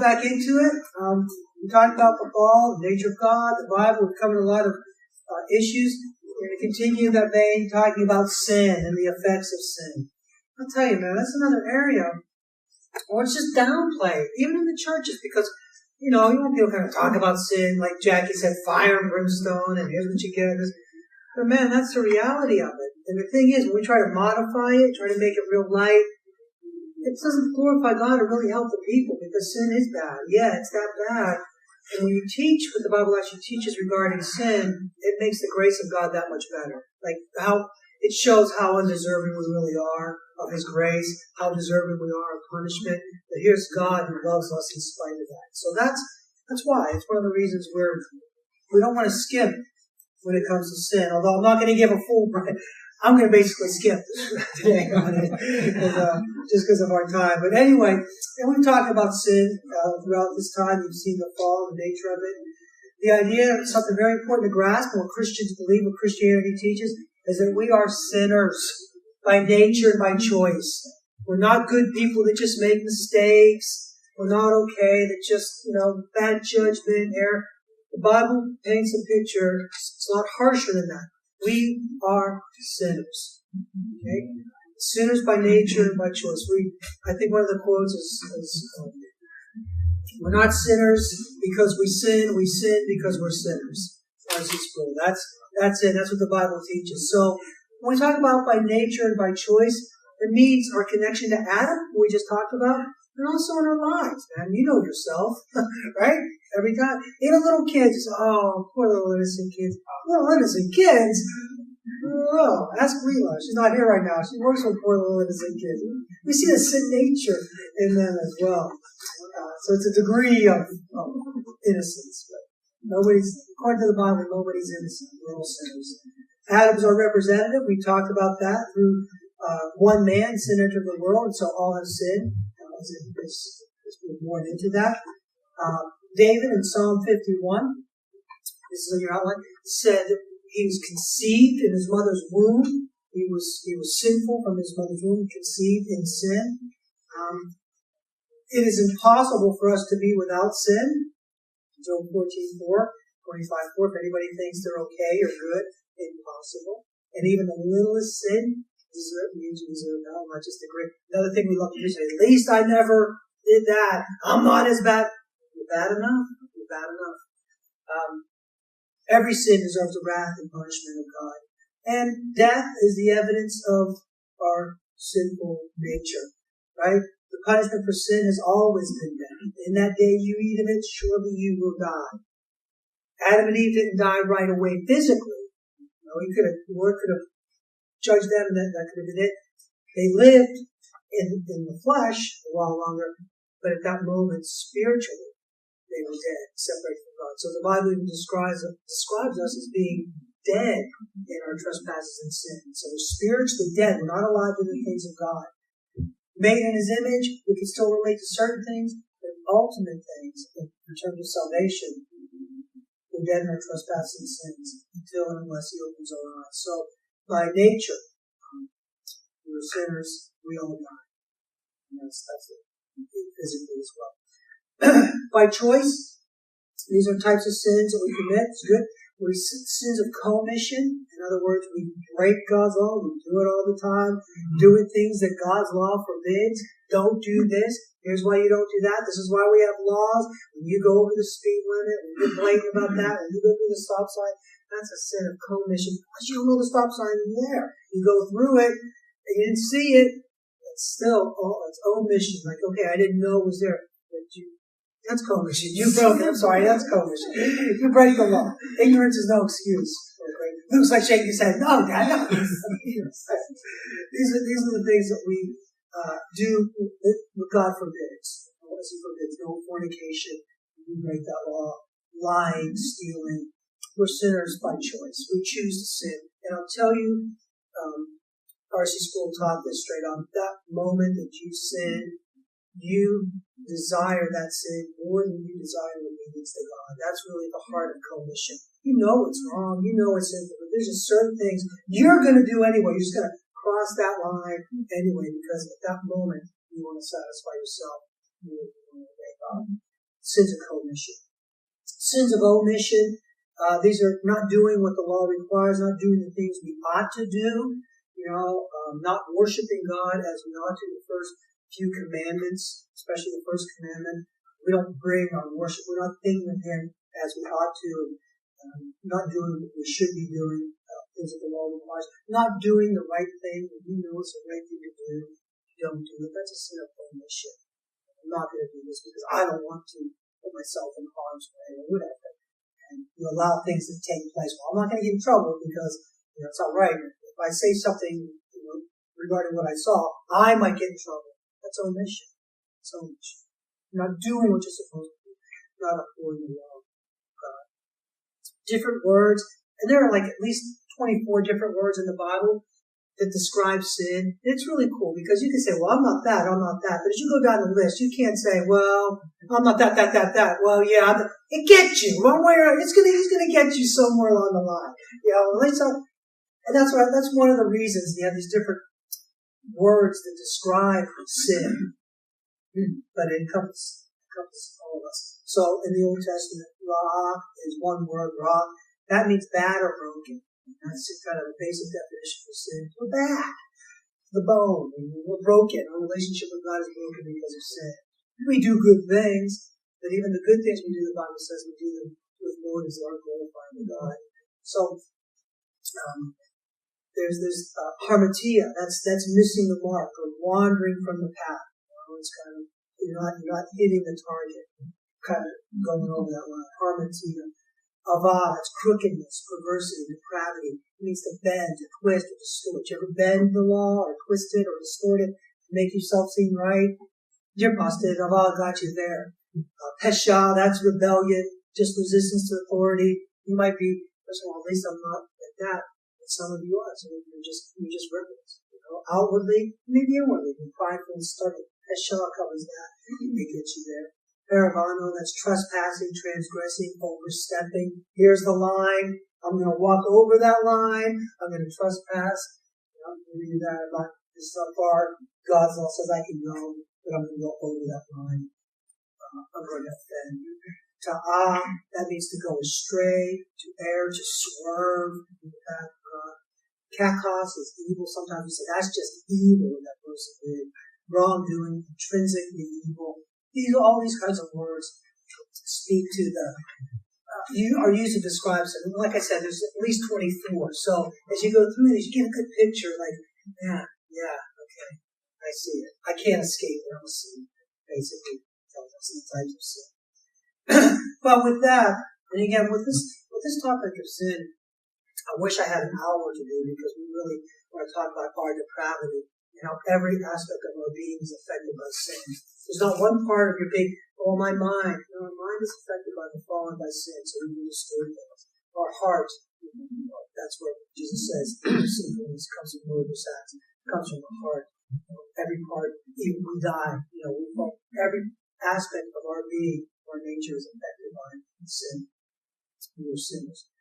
back into it. We talked about the fall, the nature of God, the Bible. We've covered a lot of issues. We're going to continue that vein, talking about sin and the effects of sin. I'll tell you, man, that's another area where it's just downplayed, even in the churches, because, you want people kind of talk about sin, like Jackie said, fire and brimstone, and here's what you get. But man, that's the reality of it. And the thing is, when we try to modify it, try to make it real light, it doesn't glorify God or really help the people, because sin is bad. Yeah, it's that bad. And when you teach what the Bible actually teaches regarding sin, it makes the grace of God that much better. Like how it shows how undeserving we really are of His grace, how deserving we are of punishment. But here's God who loves us in spite of that. So that's why. It's one of the reasons where we don't want to skip when it comes to sin. Although I'm not going to give a full break. I'm going to basically skip today on it, just because of our time. But anyway, and we've talked about sin throughout this time. You've seen the fall, the nature of it. The idea, something very important to grasp, and what Christians believe, what Christianity teaches, is that we are sinners by nature and by choice. We're not good people that just make mistakes. We're not okay, that just, bad judgment, error. The Bible paints a picture. It's a lot harsher than that. We are sinners. Okay? Sinners by nature and by choice. I think one of the quotes is we're not sinners because we sin because we're sinners. That's it. That's what the Bible teaches. So when we talk about by nature and by choice, it means our connection to Adam, who we just talked about, and also in our lives, man. You know yourself, right? Every time. Even little kids, poor little innocent kids. Little innocent kids? Oh, ask Leela. She's not here right now. She works with poor little innocent kids. We see the sin nature in them as well. So it's a degree of innocence. But according to the Bible, nobody's innocent. We're all sinners. Adam's our representative. We talked about that through one man, sin entered the world, and so all have sinned. As we're born into that. David in Psalm 51, this is in your outline, said that he was conceived in his mother's womb. He was sinful from his mother's womb, conceived in sin. It is impossible for us to be without sin. Job 14:4, 25:4. If anybody thinks they're okay or good, impossible. And even the littlest sin means you deserve hell, not just a great. Another thing we love to do is say, at least I never did that. I'm not as bad. You're bad enough. You're bad enough. Every sin deserves the wrath and punishment of God. And death is the evidence of our sinful nature, right? The punishment for sin has always been death. In that day you eat of it, surely you will die. Adam and Eve didn't die right away physically. The Lord could have judged them, and that could have been it. They lived in the flesh a while longer, but at that moment, spiritually, they were dead, separated from God. So the Bible even describes us as being dead in our trespasses and sins. So we're spiritually dead. We're not alive to the things of God. Made in His image, we can still relate to certain things, but ultimate things, in terms of salvation, we're dead in our trespasses and sins until and unless He opens our eyes. So by nature, we're sinners. We all die. And that's it. Physically as well. By choice, these are types of sins that we commit. It's good. Sins of commission. In other words, we break God's law. We do it all the time. Doing things that God's law forbids. Don't do this. Here's why you don't do that. This is why we have laws. When you go over the speed limit, when you're blatant about that, when you go through the stop sign, that's a sin of commission. Because you don't know the stop sign is there. You go through it, and you didn't see it. It's still it's omission. Like, okay, I didn't know it was there. That's commission. You broke it. I'm sorry, that's commission. You break the law. Ignorance is no excuse. Okay? Luke's like shaking his head. No, Dad, no. These are the things that we do what God forbids. What He forbids? No fornication. We break that law. Lying, stealing. We're sinners by choice. We choose to sin. And I'll tell you, R.C. Sproul taught this straight on. That moment that you sin, you desire that sin more than you desire obedience to God. That's really the heart of commission. You know it's wrong. You know it's sinful. But there's just certain things you're going to do anyway. You're just going to cross that line anyway because at that moment you want to satisfy yourself. You want to obey God. Sins of commission. Sins of omission. These are not doing what the law requires, not doing the things we ought to do, not worshiping God as we ought to. The first few commandments, especially the first commandment, we don't bring our worship, we're not thinking of Him as we ought to, not doing what we should be doing, things that the law requires, not doing the right thing when we know it's the right thing to do. Don't do it. That's a sin of omission. I'm not going to do this because I don't want to put myself in harm's way or whatever. And you allow things to take place. Well, I'm not going to get in trouble because it's not right. If I say something regarding what I saw, I might get in trouble. That's omission. It's omission. You're not doing what you're supposed to do. You're not upholding the law of God. Different words, and there are like at least 24 different words in the Bible that describe sin. It's really cool because you can say, well, I'm not that, I'm not that. But as you go down the list, you can't say, well, I'm not that. Well, yeah, it gets you one way or it's gonna get you somewhere along the line. And that's one of the reasons you have these different words that describe sin, but it encompasses all of us. So in the Old Testament, ra is one word, ra. That means bad or broken. That's just kind of a basic definition for sin. We're bad. The bone. We're broken. Our relationship with God is broken because of sin. We do good things, but even the good things we do, the Bible says we do them with motives that aren't glorifying to God. So there's this harmatia. That's missing the mark or wandering from the path. It's kind of you're not hitting the target. Kind of going over that line. Harmatia. Ava, that's crookedness, perversity, depravity. It means to bend, to twist, or distort. You ever bend the law, or twist it, or distort it, to make yourself seem right? You're busted. Ava got you there. Pesha, that's rebellion, just resistance to authority. You might be, first of all, at least I'm not like that, but some of you are. So you're just rebels. Outwardly, maybe inwardly, you're prideful and stubborn. Pesha covers that. It gets you there. Paravano, that's trespassing, transgressing, overstepping. Here's the line. I'm going to walk over that line. I'm going to trespass. I'm going to do that. This is how far God's law says I can go, but I'm going to go over that line. I'm going to offend. Ta'ah, that means to go astray, to err, to swerve from the path of God. Kakos is evil. Sometimes we say that's just evil what that person did. Wrongdoing, intrinsically evil. All these kinds of words speak to are used to describe something. Like I said, there's at least 24. So as you go through these, you get a good picture. Like, yeah, okay, I see it. I can't escape it. I'm a sin. Basically, tells us the types of sin. But with that, and again, with this topic of sin, I wish I had an hour to do because we really want to talk about our depravity. Every aspect of our being is affected by sin. There's not one part of your being, my mind. No, our mind is affected by the fallen by sin, so we need to distort things. Our heart, that's where Jesus says, sinfulness comes from motives, acts. It comes from the heart. Every part, even we die, every aspect of our being, our nature is affected by sin. We are sinners.